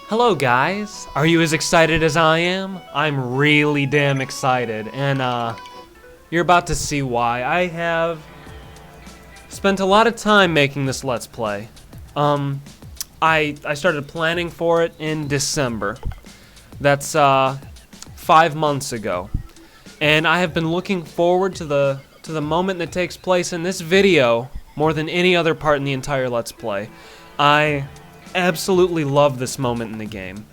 Hello guys, are you as excited as I am? I'm really damn excited, and you're about to see why. I have spent a lot of time making this Let's Play. I started planning for it in December. That's 5 months ago. And I have been looking forward to the moment that takes place in this video more than any other part in the entire Let's Play. I absolutely love this moment in the game.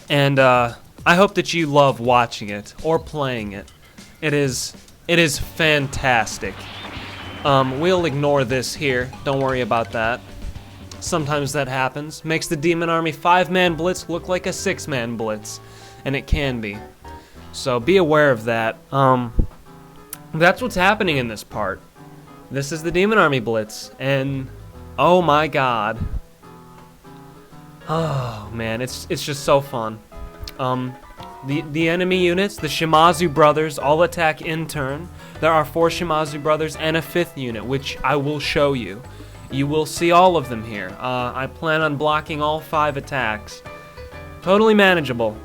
And I hope that you love watching it or playing it. It is fantastic. We'll ignore this here. Don't worry about that. Sometimes that happens. Makes the Demon Army 5-man blitz look like a 6-man blitz. And it can be. So be aware of that. That's what's happening in this part. This is the Demon Army blitz. And oh my god. Oh man, it's just so fun. The enemy units, the Shimazu brothers, all attack in turn. There are 4 Shimazu brothers and a 5th unit, which I will show you. You will see all of them here. I plan on blocking all 5 attacks. Totally manageable.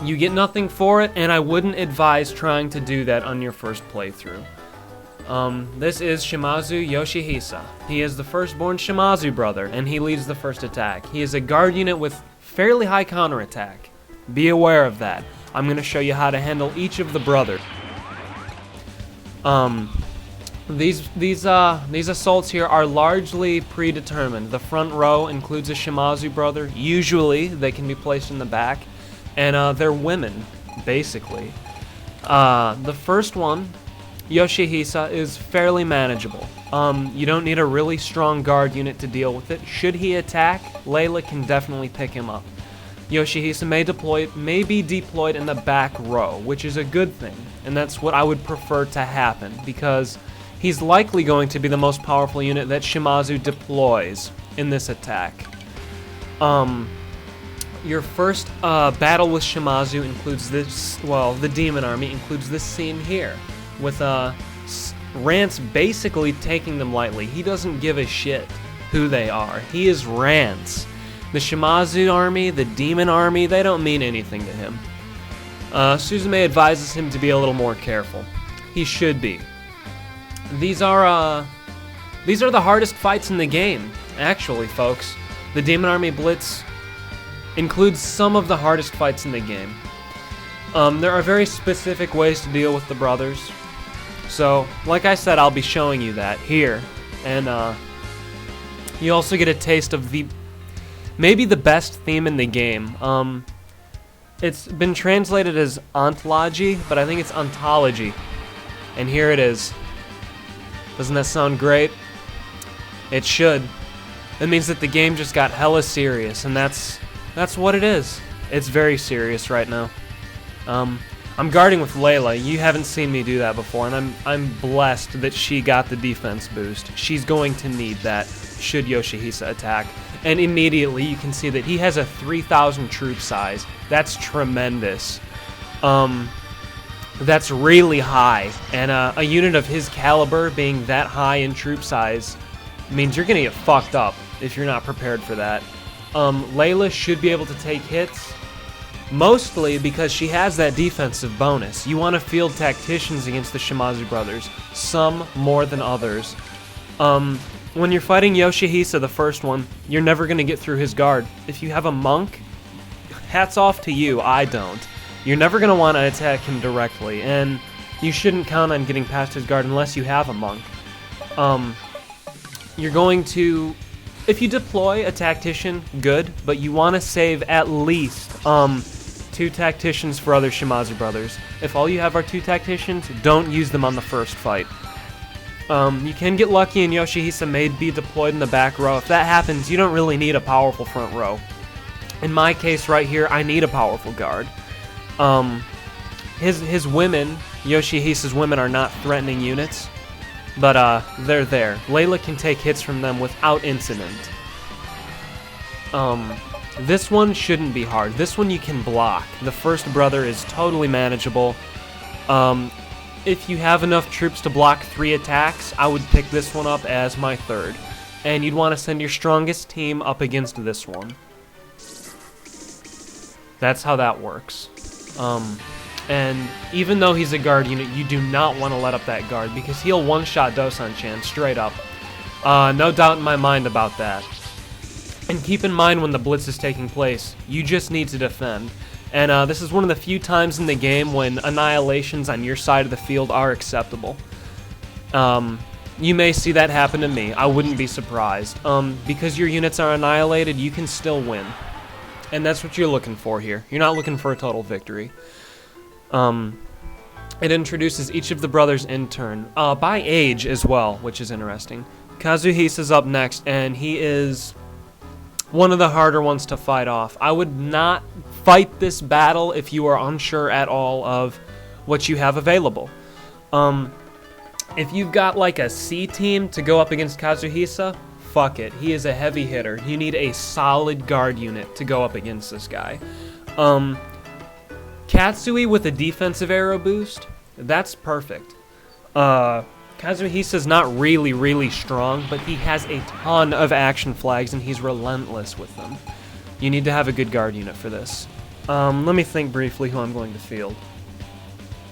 You get nothing for it, and I wouldn't advise trying to do that on your first playthrough. This is Shimazu Toshihisa. He is the firstborn Shimazu brother, and he leads the first attack. He is a guard unit with fairly high counterattack. Be aware of that. I'm going to show you how to handle each of the brothers. These assaults here are largely predetermined. The front row includes a Shimazu brother. Usually, they can be placed in the back, and they're women, basically. The first one, Toshihisa, is fairly manageable. You don't need a really strong guard unit to deal with it. Should he attack, Layla can definitely pick him up. Toshihisa may be deployed in the back row, which is a good thing, and that's what I would prefer to happen, because he's likely going to be the most powerful unit that Shimazu deploys in this attack. Your first battle with Shimazu includes this, well, the Demon Army includes this scene here, with Rance basically taking them lightly. He doesn't give a shit who they are. He is Rance. The Shimazu army, the Demon Army, they don't mean anything to him. Suzume advises him to be a little more careful. He should be. These are the hardest fights in the game, actually, folks. The Demon Army Blitz includes some of the hardest fights in the game. There are very specific ways to deal with the brothers. So, like I said, I'll be showing you that here. And you also get a taste of maybe the best theme in the game. It's been translated as ontology, but I think it's ontology. And here it is. Doesn't that sound great? It should. That means that the game just got hella serious, and that's what it is. It's very serious right now. I'm guarding with Layla. You haven't seen me do that before, and I'm blessed that she got the defense boost. She's going to need that should Toshihisa attack. And immediately you can see that he has a 3,000 troop size. That's tremendous. That's really high. And a unit of his caliber being that high in troop size means you're gonna get fucked up if you're not prepared for that. Layla should be able to take hits, mostly because she has that defensive bonus. You want to field tacticians against the Shimazu brothers, some more than others. When you're fighting Toshihisa, the first one, you're never going to get through his guard. If you have a monk, hats off to you, I don't. You're never going to want to attack him directly, and you shouldn't count on getting past his guard unless you have a monk. You're going to, if you deploy a tactician, good, but you want to save at least 2 tacticians for other Shimazu brothers. If all you have are 2 tacticians, don't use them on the first fight. You can get lucky and Toshihisa may be deployed in the back row. If that happens, you don't really need a powerful front row. In my case right here, I need a powerful guard. His women, Yoshihisa's women, are not threatening units, but they're there. Layla can take hits from them without incident. This one shouldn't be hard. This one you can block. The first brother is totally manageable. If you have enough troops to block 3 attacks, I would pick this one up as my third. And you'd want to send your strongest team up against this one. That's how that works. And even though he's a guard unit, you do not want to let up that guard, because he'll one-shot Dosan-chan straight up. No doubt in my mind about that. And keep in mind when the Blitz is taking place, you just need to defend. And this is one of the few times in the game when annihilations on your side of the field are acceptable. You may see that happen to me. I wouldn't be surprised. Because your units are annihilated, you can still win. And that's what you're looking for here. You're not looking for a total victory. It introduces each of the brothers in turn, by age as well, which is interesting. Kazuhisa's up next, and he is one of the harder ones to fight off. I would not fight this battle if you are unsure at all of what you have available. If you've got like a C team to go up against Kazuhisa, fuck it. He is a heavy hitter. You need a solid guard unit to go up against this guy. Katsui with a defensive arrow boost, that's perfect. Kazuhisa's not really strong, but he has a ton of action flags and he's relentless with them. You need to have a good guard unit for this. Let me think briefly who I'm going to field.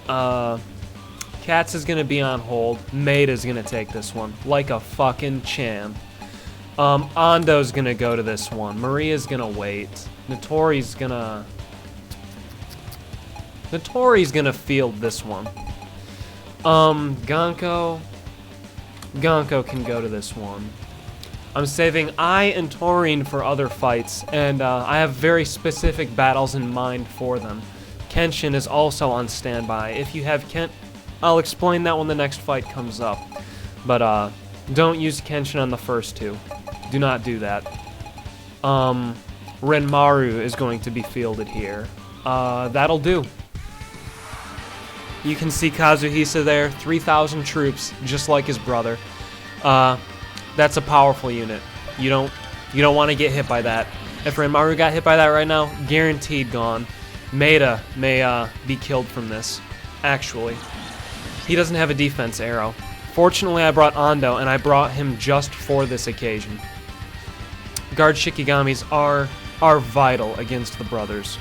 Katz is going to be on hold. Maida's going to take this one like a fucking champ. Ando's going to go to this one. Maria's going to wait. Notori's going to field this one. Gonko can go to this one. I'm saving I and Taurine for other fights, and I have very specific battles in mind for them. Kenshin is also on standby. If you have I'll explain that when the next fight comes up. But don't use Kenshin on the first two. Do not do that. Renmaru is going to be fielded here. That'll do. You can see Kazuhisa there, 3,000 troops, just like his brother. That's a powerful unit. You don't want to get hit by that. If Renmaru got hit by that right now, guaranteed gone. Maida may be killed from this, actually. He doesn't have a defense arrow. Fortunately, I brought Ando, and I brought him just for this occasion. Guard Shikigamis are vital against the brothers,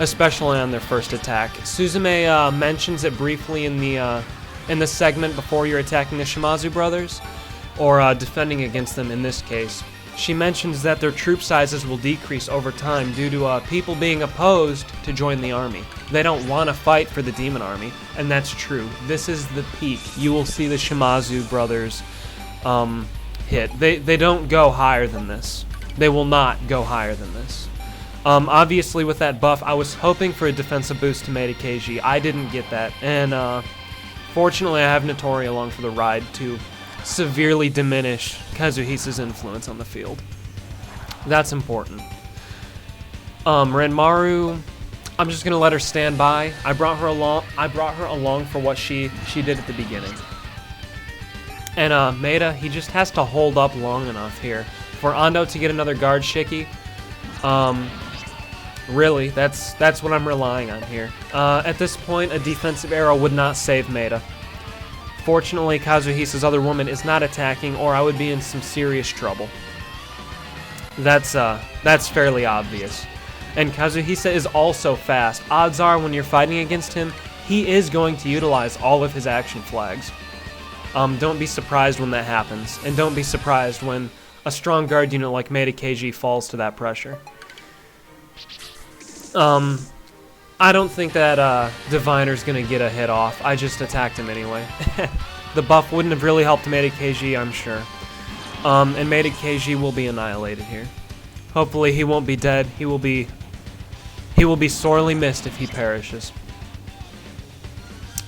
especially on their first attack. Suzume mentions it briefly in the segment before you're attacking the Shimazu brothers, or defending against them in this case. She mentions that their troop sizes will decrease over time due to people being opposed to join the army. They don't want to fight for the demon army, and that's true. This is the peak. You will see the Shimazu brothers hit. They don't go higher than this. They will not go higher than this. Obviously, with that buff, I was hoping for a defensive boost to Maida Keiji. I didn't get that, and fortunately, I have Notori along for the ride to severely diminish Kazuhisa's influence on the field. That's important. Renmaru, I'm just gonna let her stand by. I brought her along for what she did at the beginning. And Maida, he just has to hold up long enough here for Ando to get another guard Shiki. Really, that's what I'm relying on here. At this point, a defensive arrow would not save Maida. Fortunately, Kazuhisa's other woman is not attacking, or I would be in some serious trouble. That's fairly obvious. And Kazuhisa is also fast. Odds are, when you're fighting against him, he is going to utilize all of his action flags. Don't be surprised when that happens, and don't be surprised when a strong guard unit like Maida Keiji falls to that pressure. I don't think that Diviner's gonna get a hit off. I just attacked him anyway. The buff wouldn't have really helped Maida Keiji, I'm sure. And Maida Keiji will be annihilated here. Hopefully he won't be dead. He will be sorely missed if he perishes.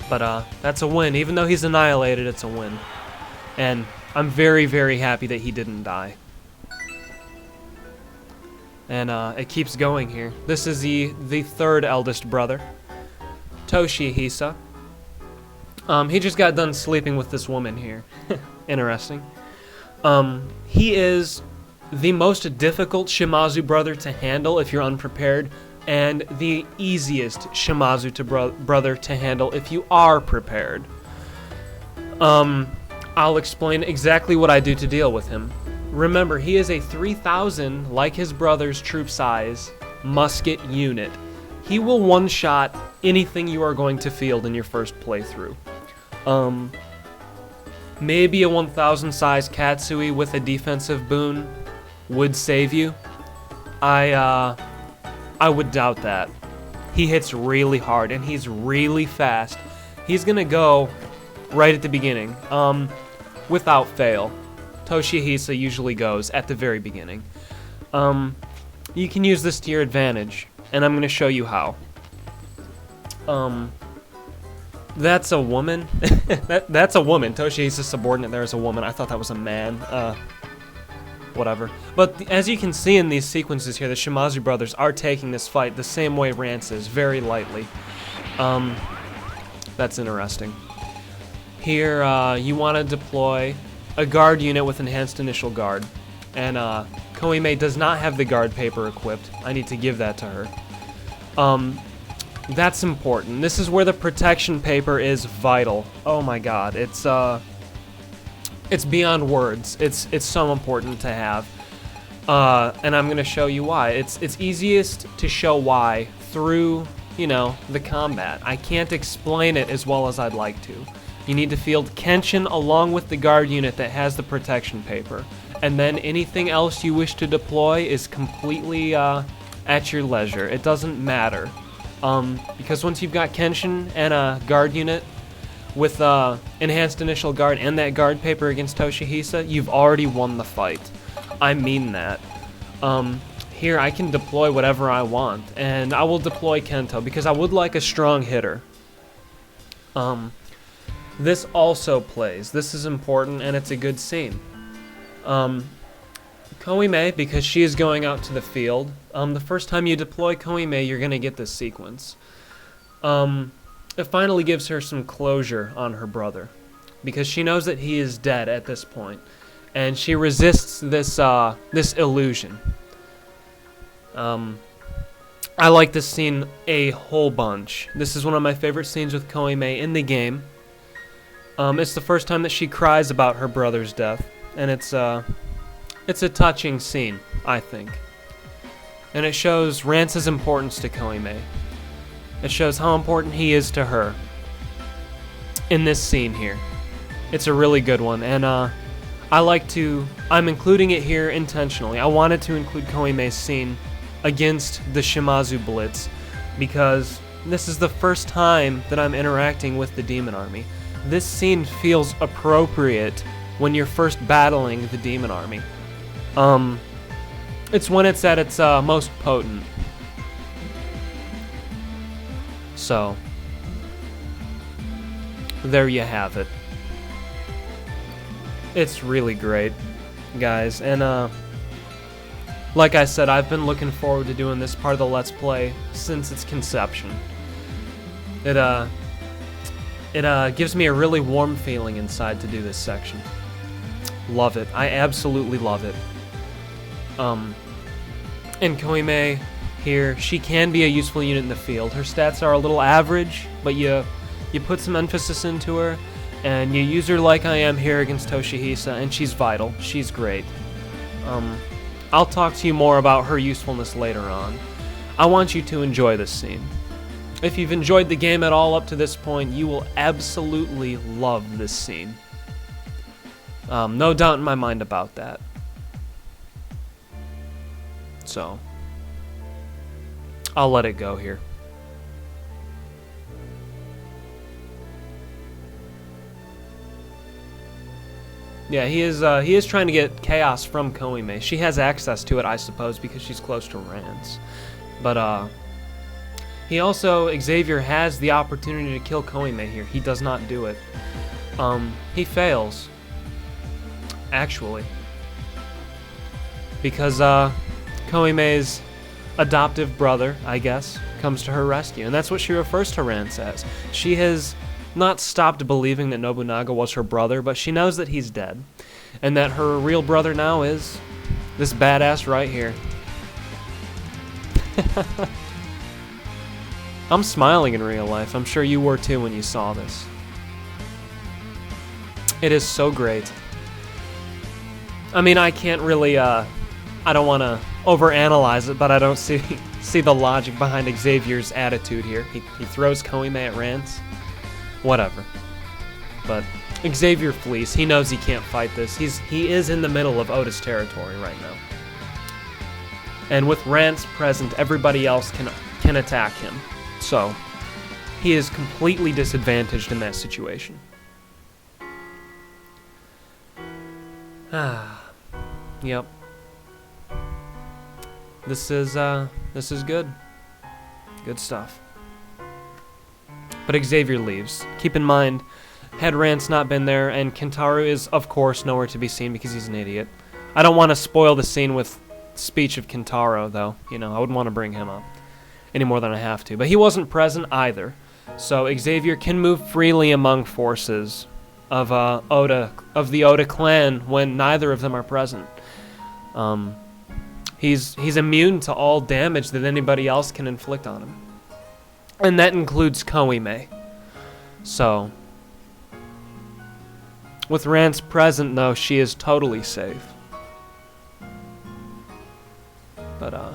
But that's a win. Even though he's annihilated, it's a win. And I'm very, very happy that he didn't die. And it keeps going here. This is the third eldest brother, Toshihisa. He just got done sleeping with this woman here. Interesting. He is the most difficult Shimazu brother to handle if you're unprepared, and the easiest Shimazu brother to handle if you are prepared. I'll explain exactly what I do to deal with him. Remember, he is a 3,000, like his brother's troop size, musket unit. he will one-shot anything you are going to field in your first playthrough. Maybe a 1000 size Katsui with a defensive boon would save you. I would doubt that. He hits really hard and he's really fast. He's gonna go right at the beginning, without fail. Toshihisa usually goes at the very beginning. You can use this to your advantage, and I'm gonna show you how. That's a woman. That's a woman. Toshihisa's subordinate there is a woman. I thought that was a man. Whatever. But as you can see in these sequences here, the Shimazu brothers are taking this fight the same way Rance is, very lightly. That's interesting. Here, you want to deploy a guard unit with enhanced initial guard. And Kouhime does not have the guard paper equipped. I need to give that to her. That's important. This is where the protection paper is vital. Oh my god, it's beyond words. It's so important to have. And I'm gonna show you why. It's easiest to show why through, you know, the combat. I can't explain it as well as I'd like to. You need to field Kenshin along with the guard unit that has the protection paper. And then anything else you wish to deploy is completely at your leisure. It doesn't matter. Because once you've got Kenshin and a guard unit with enhanced initial guard and that guard paper against Toshihisa, you've already won the fight. I mean that. Here I can deploy whatever I want, and I will deploy Kento because I would like a strong hitter. This also plays. This is important, and it's a good scene. Kouhime, because she is going out to the field, the first time you deploy Kouhime, you're going to get this sequence. It finally gives her some closure on her brother, because she knows that he is dead at this point, and she resists this illusion. I like this scene a whole bunch. This is one of my favorite scenes with Kouhime in the game. It's the first time that she cries about her brother's death, and it's a touching scene, I think. And it shows Rance's importance to Kouhime. It shows how important he is to her in this scene here. It's a really good one, and I'm including it here intentionally. I wanted to include Kouhime's scene against the Shimazu Blitz because this is the first time that I'm interacting with the Demon Army. This scene feels appropriate when you're first battling the Demon Army. It's when it's at its most potent. So, there you have it. It's really great, guys, and like I said, I've been looking forward to doing this part of the Let's Play since its conception. It gives me a really warm feeling inside to do this section. Love it. I absolutely love it. And Kouhime here, she can be a useful unit in the field. Her stats are a little average, but you put some emphasis into her, and you use her like I am here against Toshihisa, and she's vital. She's great. I'll talk to you more about her usefulness later on. I want you to enjoy this scene. If you've enjoyed the game at all up to this point, you will absolutely love this scene. No doubt in my mind about that. So, I'll let it go here. Yeah, he is trying to get chaos from Kouhime. She has access to it, I suppose, because she's close to Rance. But he also, Xavier has the opportunity to kill Kouhime here. He does not do it. He fails, actually, because Kouhime's adoptive brother, I guess, comes to her rescue, and that's what she refers to Rance as. She has not stopped believing that Nobunaga was her brother, but she knows that he's dead, and that her real brother now is this badass right here. I'm smiling in real life. I'm sure you were too when you saw this. It is so great. I mean, I can't really, I don't want to overanalyze it, but I don't see the logic behind Xavier's attitude here. He throws Kouhime at Rance. Whatever. But Xavier flees. He knows he can't fight this. He is in the middle of Oda's territory right now. And with Rance present, everybody else can attack him. So he is completely disadvantaged in that situation. Yep. This is good. Good stuff. But Xavier leaves. Keep in mind, had Rance not been there, and Kentaro is, of course, nowhere to be seen because he's an idiot. I don't want to spoil the scene with speech of Kentaro, though. You know, I wouldn't want to bring him up any more than I have to. But he wasn't present either. So Xavier can move freely among forces of the Oda clan when neither of them are present. He's immune to all damage that anybody else can inflict on him. And that includes Kouhime. So, with Rance present, though, she is totally safe. But,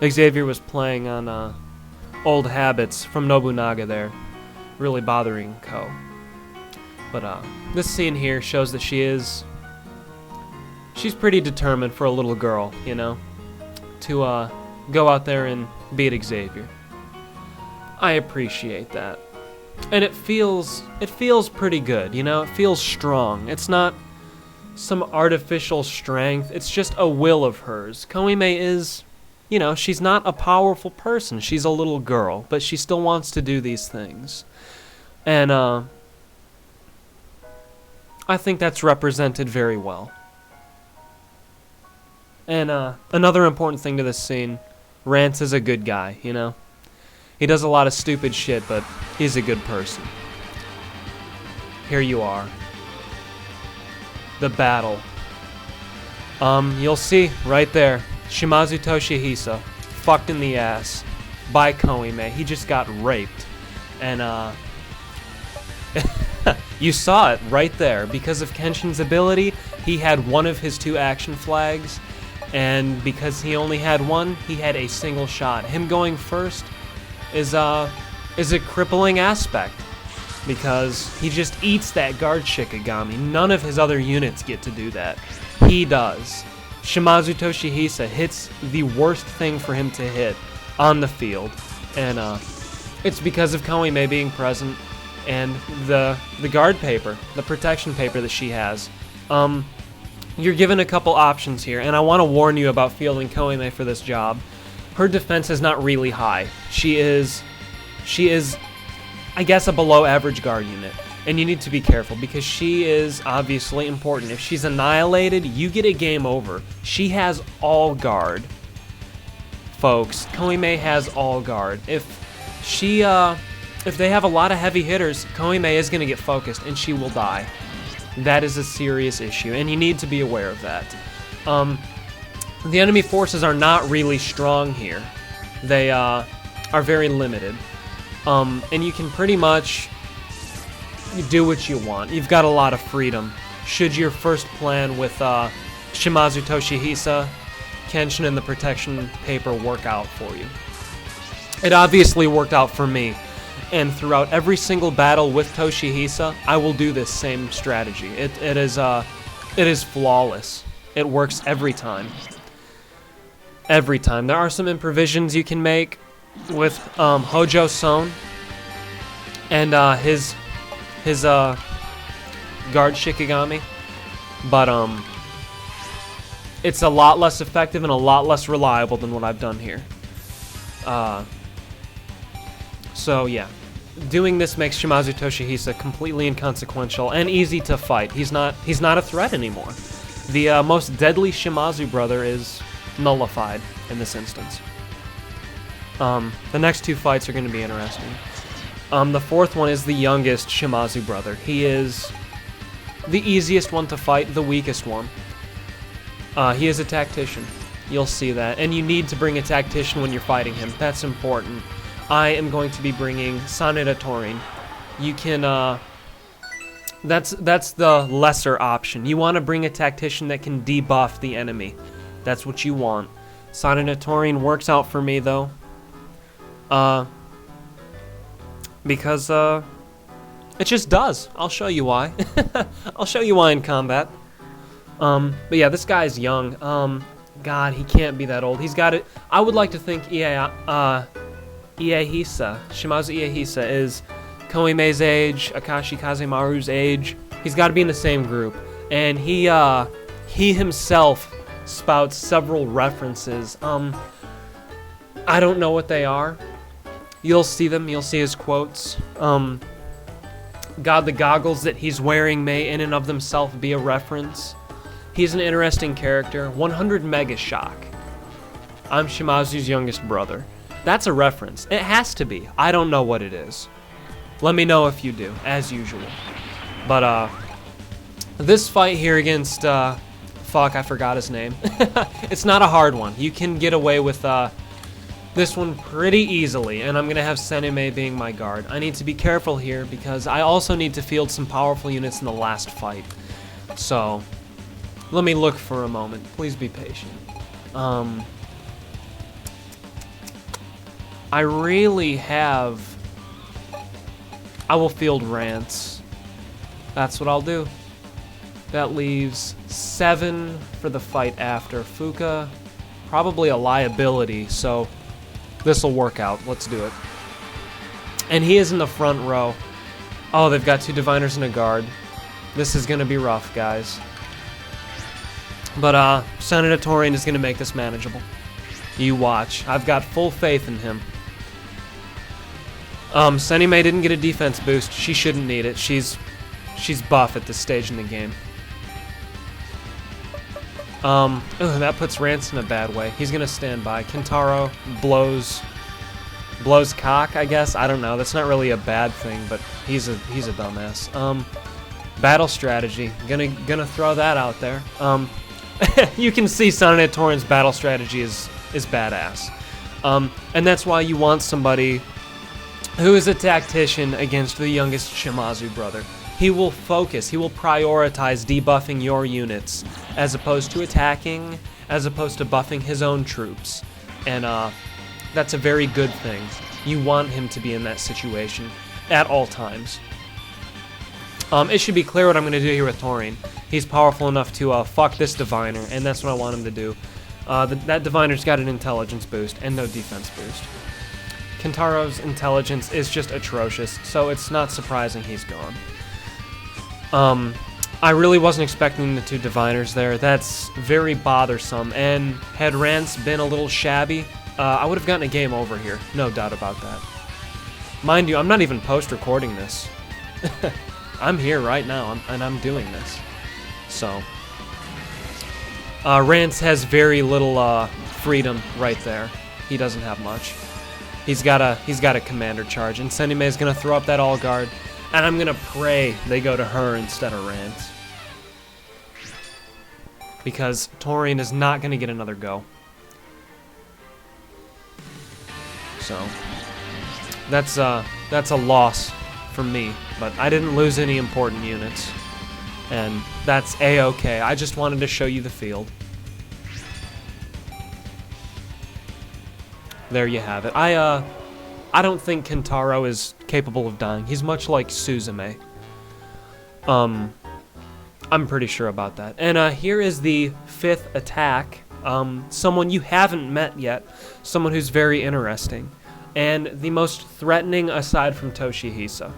Xavier was playing on, old habits from Nobunaga there, really bothering Ko. But, this scene here shows that she's pretty determined for a little girl, you know, to, go out there and beat Xavier. I appreciate that. And it feels pretty good, you know? It feels strong. It's not some artificial strength. It's just a will of hers. Kouhime is, you know, she's not a powerful person. She's a little girl, but she still wants to do these things. And, I think that's represented very well. And, another important thing to this scene, Rance is a good guy, you know? He does a lot of stupid shit, but he's a good person. Here you are. The battle. You'll see right there. Shimazu Toshihisa, fucked in the ass by Kouhime. He just got raped. And, you saw it right there. Because of Kenshin's ability, he had one of his 2 action flags. And because he only had one, he had a single shot. Him going first is a crippling aspect, because he just eats that guard Shikigami. None of his other units get to do that. He does. Shimazu Toshihisa hits the worst thing for him to hit on the field, and it's because of Kouhime being present and the guard paper, the protection paper that she has. You're given a couple options here, and I want to warn you about fielding Kouhime for this job. Her defense is not really high. She is, I guess, a below average guard unit. And you need to be careful because she is obviously important. If she's annihilated, you get a game over. She has all guard. Folks, Kouhime has all guard. If they have a lot of heavy hitters, Kouhime is going to get focused and she will die. That is a serious issue, and you need to be aware of that. The enemy forces are not really strong here. They are very limited. And you can pretty much do what you want. You've got a lot of freedom. Should your first plan with Shimazu Toshihisa, Kenshin, and the protection paper work out for you? It obviously worked out for me. And throughout every single battle with Toshihisa, I will do this same strategy. It is flawless. It works every time. Every time. There are some improvisions you can make with Hojo Souun and his guard Shikigami, but it's a lot less effective and a lot less reliable than what I've done here. So yeah, doing this makes Shimazu Toshihisa completely inconsequential and easy to fight. He's not a threat anymore. The most deadly Shimazu brother is nullified in this instance. The next 2 fights are going to be interesting. The 4th one is the youngest Shimazu brother. He is the easiest one to fight, the weakest one. He is a tactician. You'll see that. And you need to bring a tactician when you're fighting him. That's important. I am going to be bringing Saneda Torin. You can, that's the lesser option. You want to bring a tactician that can debuff the enemy. That's what you want. Sonata Taurine works out for me, though. Because, it just does. I'll show you why. I'll show you why in combat. But yeah, this guy's young. God, he can't be that old. He's got it. I would like to think Iehisa, Shimazu Iehisa is Kouhime's age, Akashi Kazemaru's age. He's got to be in the same group. And he himself spouts several references. I don't know what they are. You'll see them. You'll see his quotes. God, the goggles that he's wearing may in and of themselves be a reference. He's an interesting character. 100 Mega Shock. I'm Shimazu's youngest brother. That's a reference. It has to be. I don't know what it is. Let me know if you do, as usual. But, this fight here against, fuck, I forgot his name. It's not a hard one. You can get away with, this one pretty easily, and I'm going to have Senime being my guard. I need to be careful here because I also need to field some powerful units in the last fight. So, let me look for a moment. Please be patient. I really have... I will field Rance. That's what I'll do. That leaves 7 for the fight after. Fuka, probably a liability, so this will work out. Let's do it. And he is in the front row. Oh, they've got 2 diviners and a guard. This is going to be rough, guys. But Sonata Taurine is going to make this manageable. You watch. I've got full faith in him. Senime didn't get a defense boost. She shouldn't need it. She's buff at this stage in the game. That puts Rance in a bad way. He's gonna stand by. Kentaro blows cock, I guess. I don't know. That's not really a bad thing, but he's a dumbass. Battle strategy. Gonna throw that out there. You can see Sonata Taurine's battle strategy is badass. And that's why you want somebody who is a tactician against the youngest Shimazu brother. He will focus, he will prioritize debuffing your units as opposed to attacking, as opposed to buffing his own troops. And that's a very good thing. You want him to be in that situation at all times. It should be clear what I'm going to do here with Taurine. He's powerful enough to fuck this diviner, and that's what I want him to do. That diviner's got an intelligence boost and no defense boost. Kentaro's intelligence is just atrocious, so it's not surprising he's gone. I really wasn't expecting the 2 diviners there. That's very bothersome, and had Rance been a little shabby, I would have gotten a game over here. No doubt about that. Mind you, I'm not even post-recording this. I'm here right now, and I'm doing this. So, Rance has very little freedom right there. He doesn't have much. He's got a commander charge, and Senime is gonna throw up that all guard, and I'm gonna pray they go to her instead of Rance, because Taurine is not gonna get another go. So that's a loss for me, but I didn't lose any important units, and that's a-okay. I just wanted to show you the field. There you have it. I don't think Kentaro is capable of dying. He's much like Suzume. I'm pretty sure about that. And here is the 5th attack. Someone you haven't met yet. Someone who's very interesting. And the most threatening aside from Toshihisa.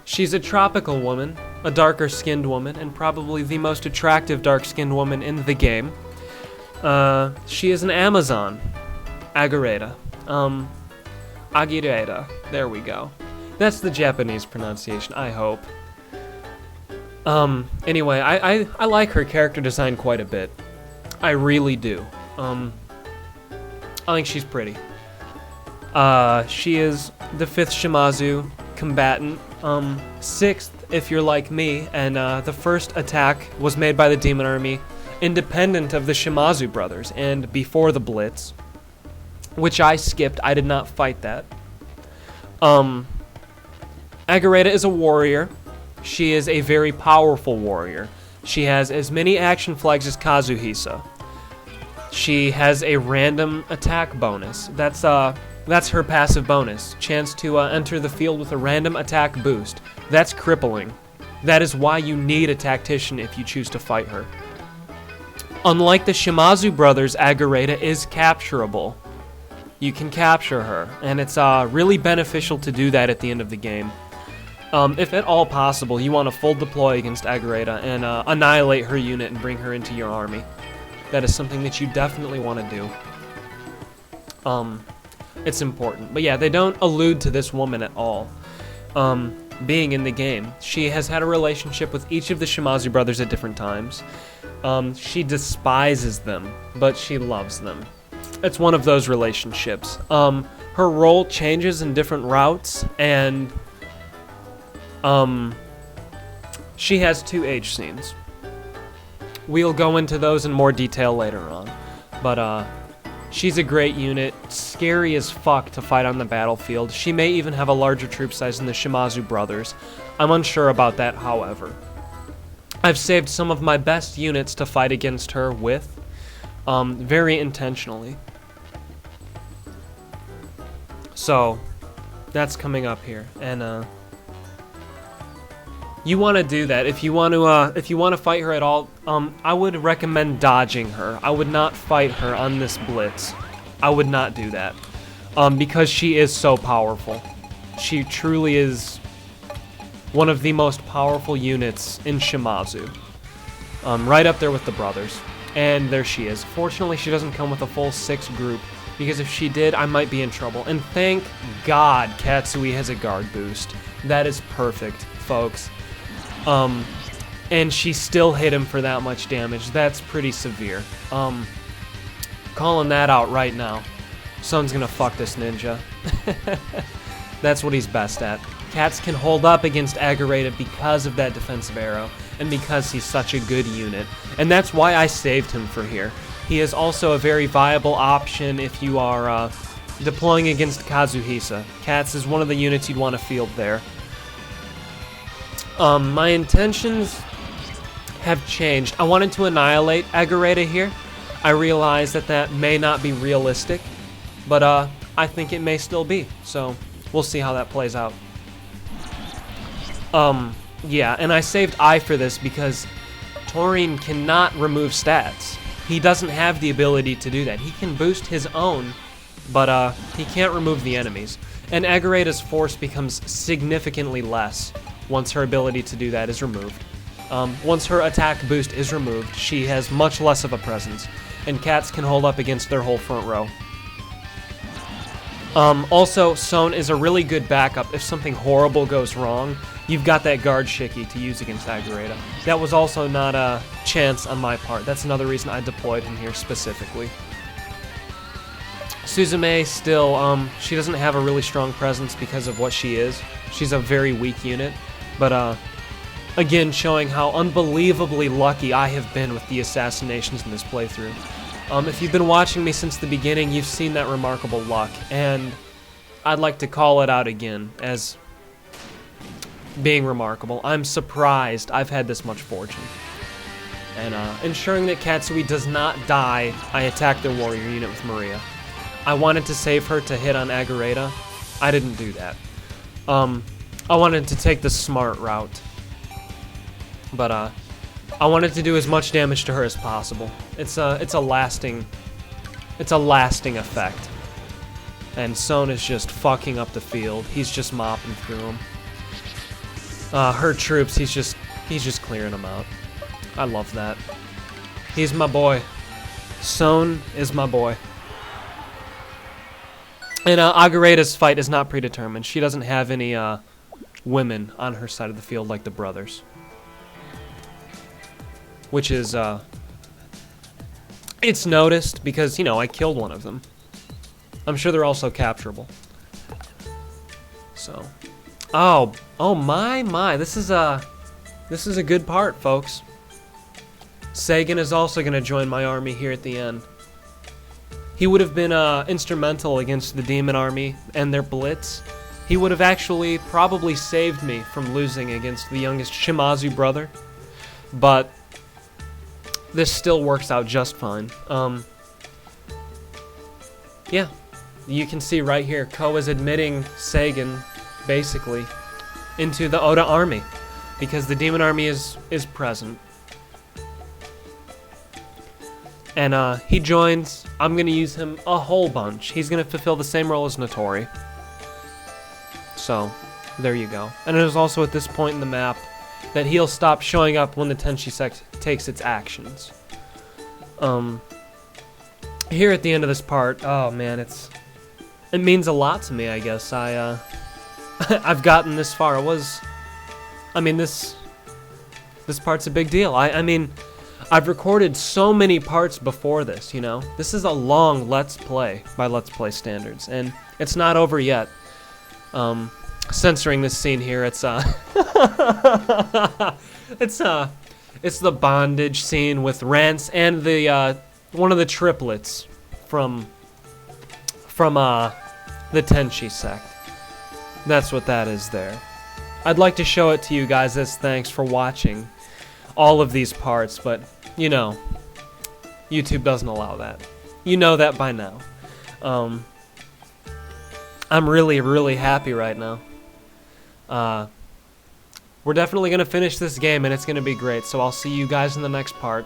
She's a tropical woman, a darker-skinned woman, and probably the most attractive dark-skinned woman in the game. She is an Amazon. Agireda. Agireda. There we go. That's the Japanese pronunciation, I hope. Anyway, I like her character design quite a bit. I really do. I think she's pretty. She is the 5th Shimazu combatant. 6th if you're like me, and the first attack was made by the Demon Army independent of the Shimazu brothers and before the Blitz, which I skipped. I did not fight that. Agireda is a warrior. She is a very powerful warrior. She has as many action flags as Kazuhisa. She has a random attack bonus. That's her passive bonus. Chance to enter the field with a random attack boost. That's crippling. That is why you need a tactician if you choose to fight her. Unlike the Shimazu brothers, Agireda is capturable. You can capture her, and it's really beneficial to do that at the end of the game. If at all possible, you want to full deploy against Agireda and annihilate her unit and bring her into your army. That is something that you definitely want to do. It's important. But yeah, they don't allude to this woman at all being in the game. She has had a relationship with each of the Shimazu brothers at different times. She despises them, but she loves them. It's one of those relationships. Her role changes in different routes, and she has 2 age scenes. We'll go into those in more detail later on. But she's a great unit, scary as fuck to fight on the battlefield. She may even have a larger troop size than the Shimazu brothers. I'm unsure about that, however. I've saved some of my best units to fight against her with, very intentionally. So, that's coming up here, and you want to do that. If you want to fight her at all, I would recommend dodging her. I would not fight her on this Blitz. I would not do that, because she is so powerful. She truly is one of the most powerful units in Shimazu. Right up there with the brothers. And there she is. Fortunately, she doesn't come with a full 6 group, because if she did, I might be in trouble. And thank God Katsui has a guard boost. That is perfect, folks. And she still hit him for that much damage. That's pretty severe. Calling that out right now. Souun's gonna fuck this ninja. That's what he's best at. Cats can hold up against Agireda because of that defensive arrow, and because he's such a good unit. And that's why I saved him for here. He is also a very viable option if you are deploying against Kazuhisa. Cats is one of the units you'd want to field there. My intentions have changed. I wanted to annihilate Agireda here. I realize that that may not be realistic, but I think it may still be. So we'll see how that plays out. Yeah, and I saved I for this because Taurine cannot remove stats. He doesn't have the ability to do that. He can boost his own, but he can't remove the enemies. And Agireda's force becomes significantly less once her ability to do that is removed. Once her attack boost is removed, she has much less of a presence, and cats can hold up against their whole front row. Also, Souun is a really good backup if something horrible goes wrong. You've got that guard Shiki to use against Agireda. That was also not a chance on my part. That's another reason I deployed him here specifically. Suzume still, she doesn't have a really strong presence because of what she is. She's a very weak unit, but again, showing how unbelievably lucky I have been with the assassinations in this playthrough. If you've been watching me since the beginning, you've seen that remarkable luck, and I'd like to call it out again as being remarkable. I'm surprised I've had this much fortune. And ensuring that Katsui does not die, I attacked their warrior unit with Maria. I wanted to save her to hit on Agireda. I didn't do that. I wanted to take the smart route. But I wanted to do as much damage to her as possible. It's a lasting effect. And Souun is just fucking up the field. He's just mopping through them. Her troops, he's just clearing them out. I love that. He's my boy. Souun is my boy. And Agireda's fight is not predetermined. She doesn't have any women on her side of the field like the brothers. Which is, it's noticed because, you know, I killed one of them. I'm sure they're also capturable. So, oh my, this is a good part, folks. Sagan is also going to join my army here at the end. He would have been instrumental against the demon army and their blitz. He would have actually probably saved me from losing against the youngest Shimazu brother. But this still works out just fine. yeah, you can see right here, Ko is admitting Sagan, basically, into the Oda army, because the demon army is present. And he joins. I'm going to use him a whole bunch. He's going to fulfill the same role as Notori. So, there you go. And it is also at this point in the map that he'll stop showing up when the Tenshi sect takes its actions. Here at the end of this part, oh man, it means a lot to me, I guess. I've gotten this far. This part's a big deal. I mean, I've recorded so many parts before this, you know? This is a long Let's Play by Let's Play standards, and it's not over yet. Censoring this scene here, it's the bondage scene with Rance and the, one of the triplets from the Tenshi sect. That's what that is there. I'd like to show it to you guys as thanks for watching all of these parts, but, you know, YouTube doesn't allow that. You know that by now. I'm really, really happy right now. We're definitely going to finish this game, and it's going to be great, so I'll see you guys in the next part.